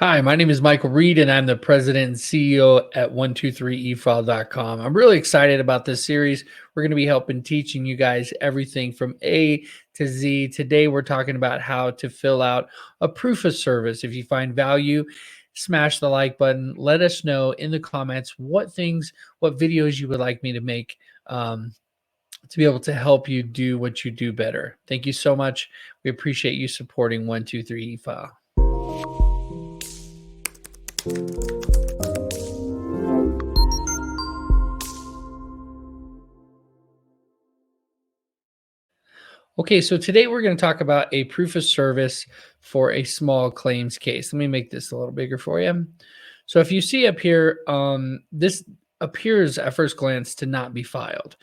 Hi, my name is Michael Reid, and I'm the president and CEO at 123efile.com. I'm really excited about this series. We're going to be helping teaching you guys everything from A to Z. Today, we're talking about how to fill out a proof of service. If you find value, smash the like button. Let us know in the comments what videos you would like me to make to be able to help you do what you do better. Thank you so much. We appreciate you supporting 123efile. Okay, so today we're going to talk about a proof of service for a small claims case. Let me make this a little bigger for you. So if you see up here, this appears at first glance to not be filed.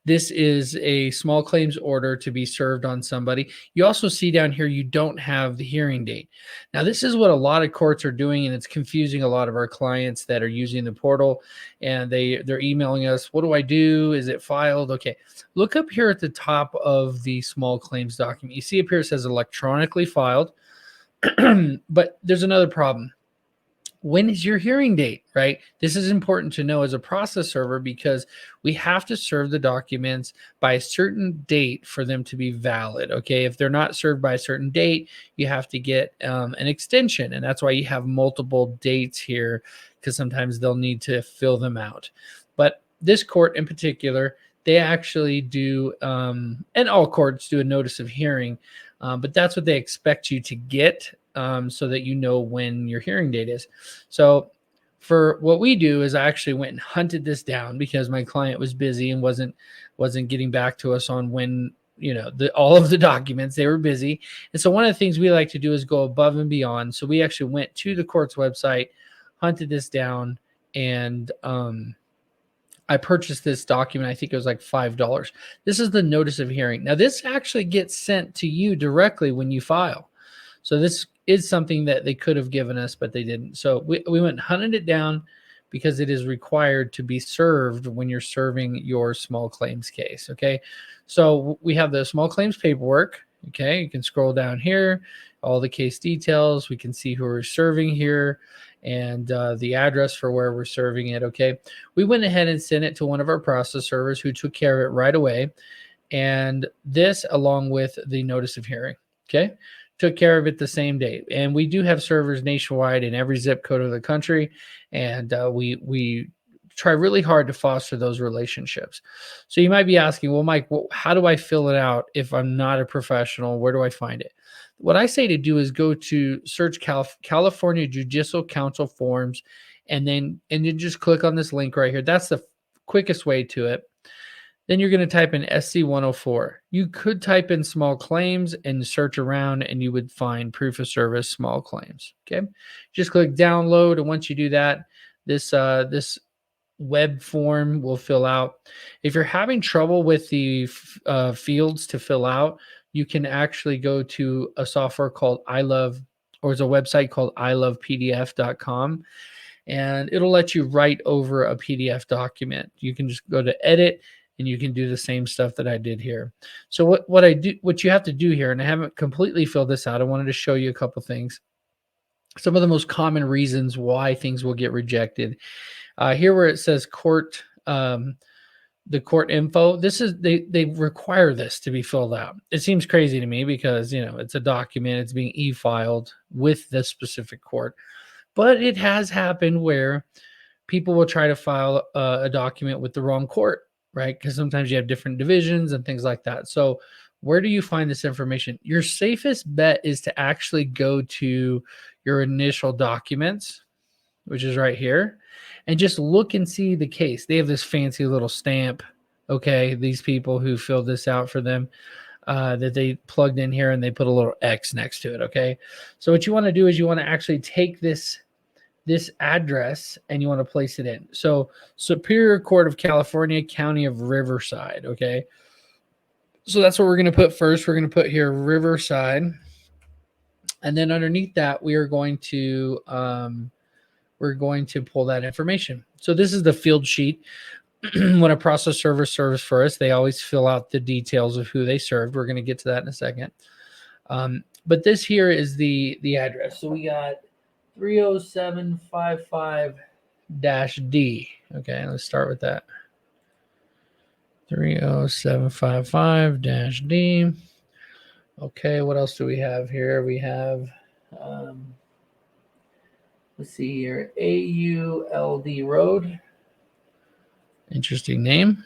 This is a small claims order to be served on somebody. You also see down here, you don't have the hearing date. Now, this is what a lot of courts are doing, and it's confusing a lot of our clients that are using the portal, and they're emailing us, what do I do? Is it filed? Okay, look up here at the top of the small claims document. You see up here, it says electronically filed, but there's another problem. When is your hearing date, right? This is important to know as a process server because we have to serve the documents by a certain date for them to be valid, okay? If they're not served by a certain date, you have to get an extension, and that's why you have multiple dates here because sometimes they'll need to fill them out. But this court in particular, they actually do, and all courts do a notice of hearing, but that's what they expect you to get so that you know when your hearing date is. So for what we do is I actually went and hunted this down because my client was busy and wasn't getting back to us on when, all of the documents. They were busy. And so one of the things we like to do is go above and beyond. So we actually went to the court's website, hunted this down, and I purchased this document. I think it was like $5. This is the notice of hearing. Now, this actually gets sent to you directly when you file. So this is something that they could have given us, but they didn't. So we went and hunted it down because it is required to be served when you're serving your small claims case. Okay. So we have the small claims paperwork. Okay. You can scroll down here, all the case details. We can see who we're serving here and the address for where we're serving it. Okay. We went ahead and sent it to one of our process servers who took care of it right away. And this along with the notice of hearing. Okay. Took care of it the same day. And we do have servers nationwide in every zip code of the country. And we try really hard to foster those relationships. So you might be asking, well, Mike, how do I fill it out if I'm not a professional? Where do I find it? What I say to do is go to search California Judicial Council forms, and then you just click on this link right here. That's the quickest way to it. Then you're going to type in SC104. You could type in small claims and search around, and you would find proof of service small claims. Okay, just click download, and once you do that, this web form will fill out. If you're having trouble with the fields to fill out, you can actually go to a software called it's a website called ilovepdf.com, and it'll let you write over a PDF document. You can just go to edit, and you can do the same stuff that I did here. So what you have to do here, and I haven't completely filled this out, I wanted to show you a couple things. Some of the most common reasons why things will get rejected. Here where it says court, the court info, they require this to be filled out. It seems crazy to me because, it's a document, it's being e-filed with this specific court. But it has happened where people will try to file a document with the wrong court, right? Because sometimes you have different divisions and things like that. So where do you find this information? Your safest bet is to actually go to your initial documents, which is right here, and just look and see the case. They have this fancy little stamp, okay, these people who filled this out for them, that they plugged in here, and they put a little X next to it, okay? So what you want to do is you want to actually take this address and you want to place it in. So Superior Court of California, County of Riverside, okay? So that's what we're going to put first. We're going to put here Riverside. And then underneath that, we are going to pull that information. So this is the field sheet. When a process server serves for us, they always fill out the details of who they served. We're going to get to that in a second. But this here is the address. So we got 30755-D. Okay, let's start with that. 30755-D. Okay, what else do we have here? We have, let's see here, AULD Road. Interesting name.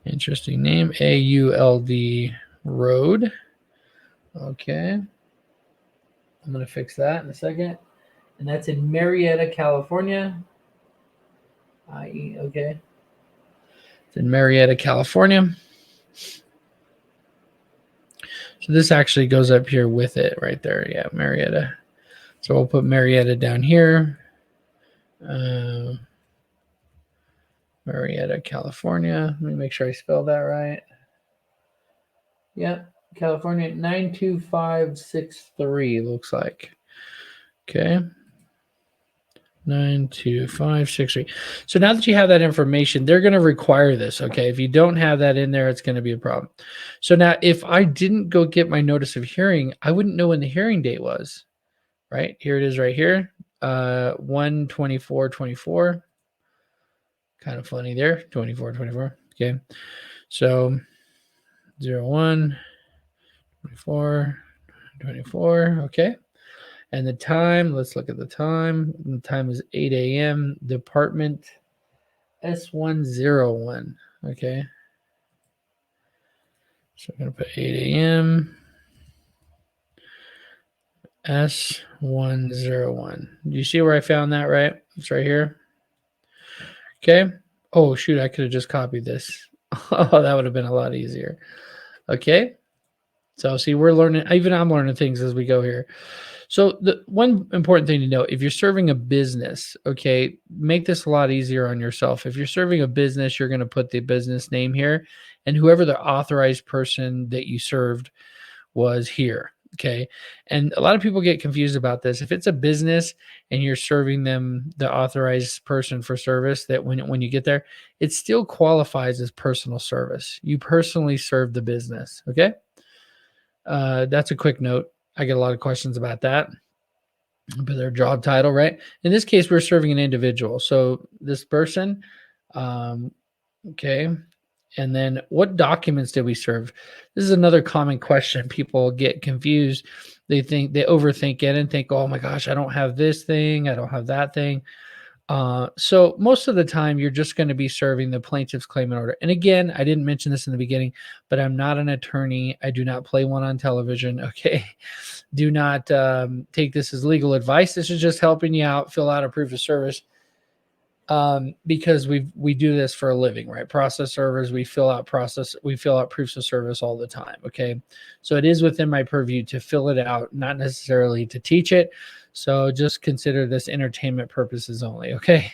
Interesting name. AULD Road. Okay. I'm going to fix that in a second. And that's in Marietta, California. Okay. It's in Marietta, California. So this actually goes up here with it right there. Yeah, Marietta. So we'll put Marietta down here. Marietta, California. Let me make sure I spell that right. Yep, California 92563 looks like. Okay. 92563. So now that you have that information, they're going to require this. Okay. If you don't have that in there, it's going to be a problem. So now if I didn't go get my notice of hearing, I wouldn't know when the hearing date was. Right here it is right here. 1/24/24. Kind of funny there. 24/24. Okay. So 01/24/24. Okay. And the time, let's look at the time. The time is 8 a.m. Department S101. Okay. So I'm going to put 8 a.m. S101. Do you see where I found that, right? It's right here. Okay. Oh, shoot. I could have just copied this. Oh, that would have been a lot easier. Okay. So see, we're learning, even I'm learning things as we go here. So the one important thing to know, if you're serving a business, okay, make this a lot easier on yourself. If you're serving a business, you're going to put the business name here and whoever the authorized person that you served was here. Okay. And a lot of people get confused about this. If it's a business and you're serving them the authorized person for service, that when you get there, it still qualifies as personal service. You personally serve the business. Okay. That's a quick note. I get a lot of questions about that. But their job title, right? In this case, we're serving an individual. So this person, okay. And then what documents did we serve? This is another common question. People get confused. They overthink it and think, oh my gosh, I don't have this thing. I don't have that thing. So most of the time you're just going to be serving the plaintiff's claim in order. And again, I didn't mention this in the beginning, but I'm not an attorney. I do not play one on television. Okay. Do not take this as legal advice. This is just helping you out, fill out a proof of service. Because we do this for a living, right? Process servers, we fill out proofs of service all the time. Okay. So it is within my purview to fill it out, not necessarily to teach it. So just consider this entertainment purposes only. Okay.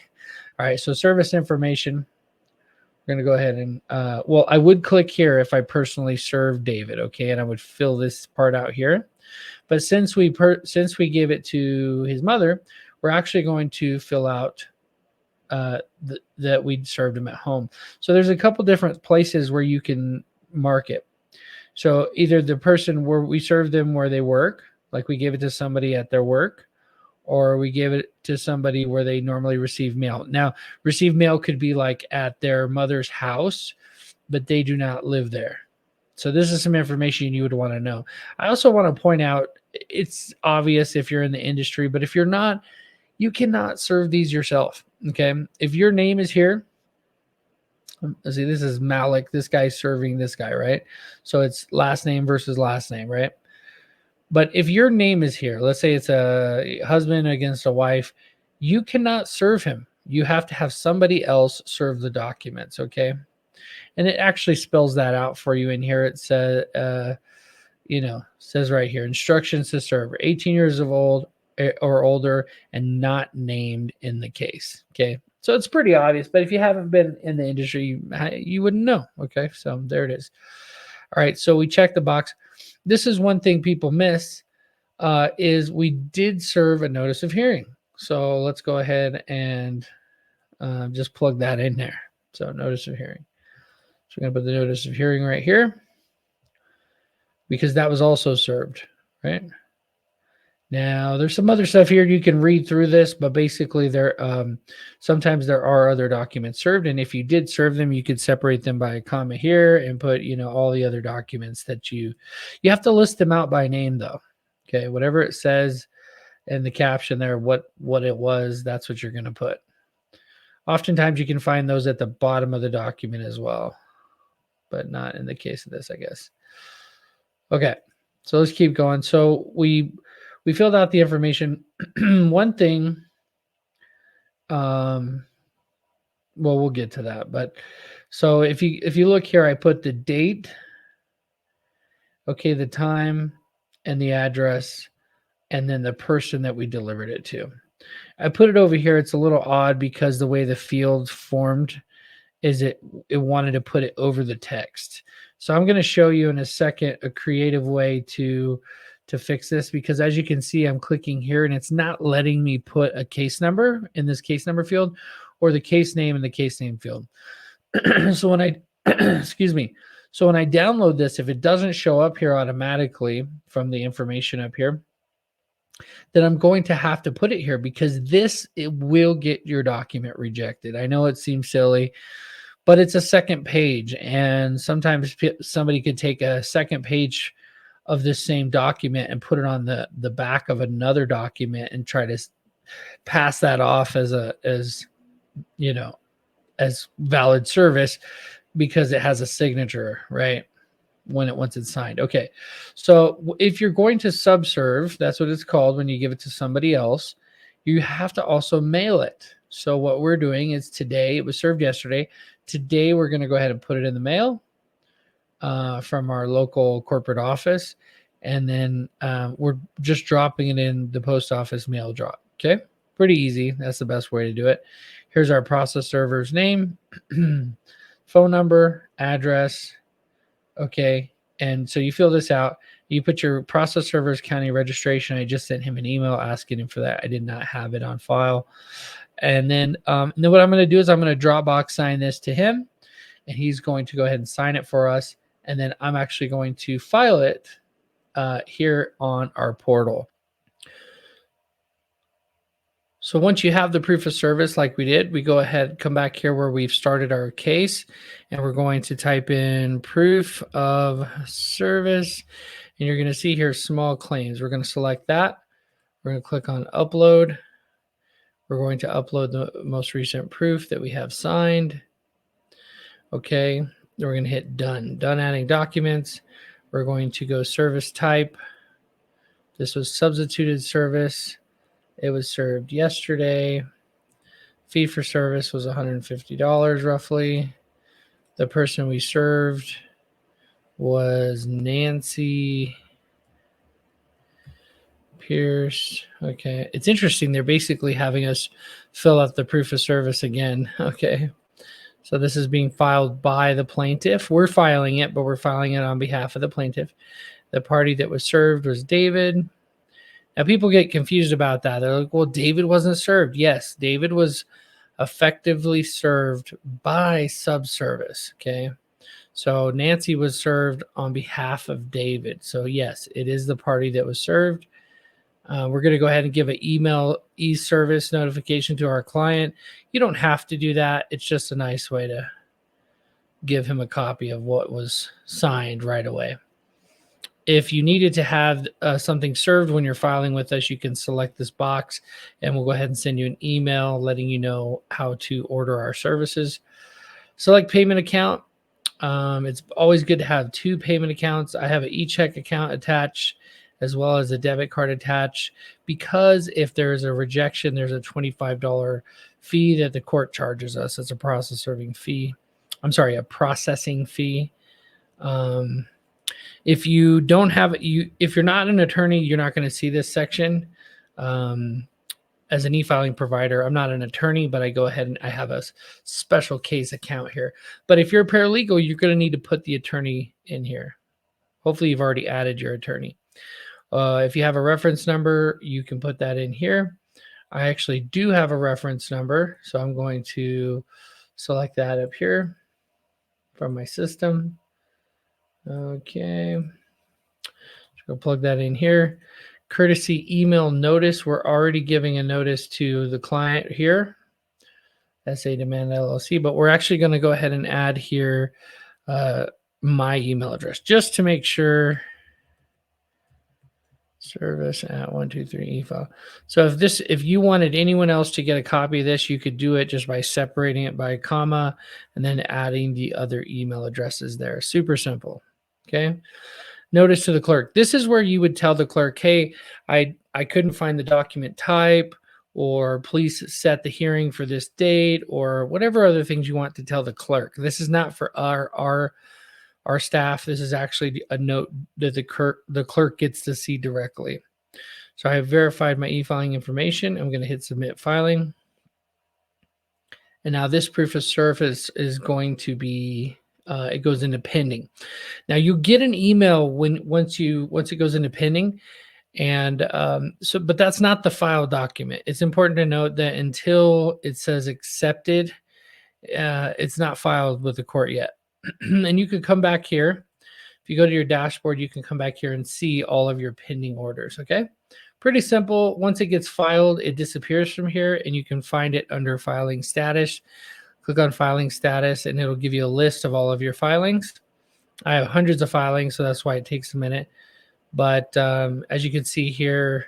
All right. So service information. We're going to go ahead and, well, I would click here if I personally serve David. Okay. And I would fill this part out here. But since we give it to his mother, we're actually going to fill out that we'd served him at home. So there's a couple different places where you can mark it. So either the person where we served them where they work, like we gave it to somebody at their work, or we gave it to somebody where they normally receive mail. Now, receive mail could be like at their mother's house, but they do not live there. So this is some information you would want to know. I also want to point out, it's obvious if you're in the industry, but if you're not, you cannot serve these yourself. Okay. If your name is here, let's see, this is Malik. This guy's serving this guy, right? So it's last name versus last name, right? But if your name is here, let's say it's a husband against a wife, you cannot serve him. You have to have somebody else serve the documents. Okay. And it actually spells that out for you in here. It says, says right here, instructions to serve 18 years of old or older and not named in the case. Okay. So it's pretty obvious, but if you haven't been in the industry, you wouldn't know. Okay. So there it is. All right. So we check the box. This is one thing people miss is we did serve a notice of hearing. So let's go ahead and just plug that in there. So notice of hearing. So we're going to put the notice of hearing right here because that was also served, right? Now, there's some other stuff here. You can read through this, but basically sometimes there are other documents served. And if you did serve them, you could separate them by a comma here and put, all the other documents that you have to list them out by name though. Okay. Whatever it says in the caption there, what it was, that's what you're going to put. Oftentimes you can find those at the bottom of the document as well, but not in the case of this, I guess. Okay. So let's keep going. So we filled out the information. One thing, well, we'll get to that. But so if you look here, I put the date, okay, the time, and the address, and then the person that we delivered it to. I put it over here. It's a little odd because the way the field formed is it wanted to put it over the text. So I'm going to show you in a second a creative way to fix this, because as you can see, I'm clicking here and it's not letting me put a case number in this case number field or the case name in the case name field. So when I excuse me. So when I download this, if it doesn't show up here automatically from the information up here, then I'm going to have to put it here, because it will get your document rejected. I know it seems silly, but it's a second page, and sometimes somebody could take a second page of this same document and put it on the back of another document and try to pass that off as as valid service because it has a signature, right? Once it's signed. Okay. So if you're going to subserve, that's what it's called when you give it to somebody else, you have to also mail it. So what we're doing is today, it was served yesterday. Today, we're going to go ahead and put it in the mail from our local corporate office. And then we're just dropping it in the post office mail drop. Okay. Pretty easy. That's the best way to do it. Here's our process server's name, phone number, address. Okay. And so you fill this out. You put your process server's county registration. I just sent him an email asking him for that. I did not have it on file. And then what I'm going to do is I'm going to Dropbox sign this to him, and he's going to go ahead and sign it for us. And then I'm actually going to file it here on our portal. So once you have the proof of service like we did, we go ahead, come back here where we've started our case, and we're going to type in proof of service, and you're going to see here small claims. We're going to select that. We're going to click on upload. We're going to upload the most recent proof that we have signed. Okay, then we're going to hit done. Done adding documents. We're going to go service type. This was substituted service. It was served yesterday. Fee for service was $150 roughly. The person we served was Nancy Pierce. Okay. It's interesting. They're basically having us fill out the proof of service again. Okay. So this is being filed by the plaintiff. We're filing it, but we're filing it on behalf of the plaintiff. The party that was served was David. Now, people get confused about that. They're like, well, David wasn't served. Yes, David was effectively served by subservice. Okay. So Nancy was served on behalf of David. So, yes, it is the party that was served. We're going to go ahead and give an email e-service notification to our client. You don't have to do that. It's just a nice way to give him a copy of what was signed right away. If you needed to have something served when you're filing with us, you can select this box, and we'll go ahead and send you an email letting you know how to order our services. Select payment account. It's always good to have two payment accounts. I have an e-check account attached as well as a debit card attached, because if there's a rejection, there's a $25 fee that the court charges us. It's a processing fee. A processing fee. If you don't have if you're not an attorney, you're not going to see this section. As an e-filing provider, I'm not an attorney, but I go ahead and I have a special case account here. But if you're a paralegal, you're going to need to put the attorney in here. Hopefully you've already added your attorney. If you have a reference number, you can put that in here. I actually do have a reference number, so I'm going to select that up here from my system. Okay, so plug that in here. courtesy email notice. We're already giving a notice to the client here, SA Demand LLC, but we're actually going to go ahead and add here my email address just to make sure. Service at 123 eFile. So if you wanted anyone else to get a copy of this, you could do it just by separating it by a comma and then adding the other email addresses there. Super simple. Okay. Notice to the clerk. This is where you would tell the clerk, hey, I couldn't find the document type, or please set the hearing for this date, or whatever other things you want to tell the clerk. This is not for our staff. This is actually a note that the clerk gets to see directly. So I have verified my e-filing information. I'm going to hit submit filing. And now this proof of service is going to be, it goes into pending. Now you get an email once it goes into pending. And but that's not the file document. It's important to note that until it says accepted, it's not filed with the court yet. And you can come back here. If you go to your dashboard, you can come back here and see all of your pending orders. Okay. Pretty simple. Once it gets filed, it disappears from here and you can find it under filing status. Click on filing status and it'll give you a list of all of your filings. I have hundreds of filings, so that's why it takes a minute. But as you can see here,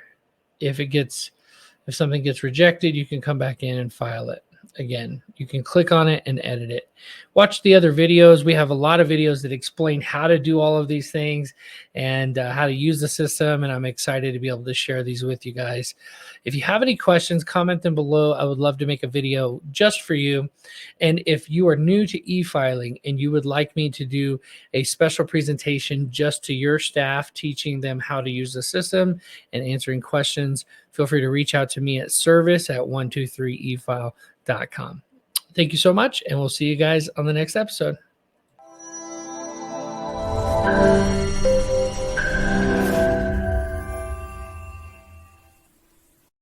if something gets rejected, you can come back in and file it. Again, you can click on it and edit it. Watch the other videos. We have a lot of videos that explain how to do all of these things and how to use the system. And I'm excited to be able to share these with you guys. If you have any questions, comment them below. I would love to make a video just for you. And if you are new to e-filing and you would like me to do a special presentation just to your staff, teaching them how to use the system and answering questions, feel free to reach out to me at service@123efile.com. Thank you so much, and we'll see you guys on the next episode.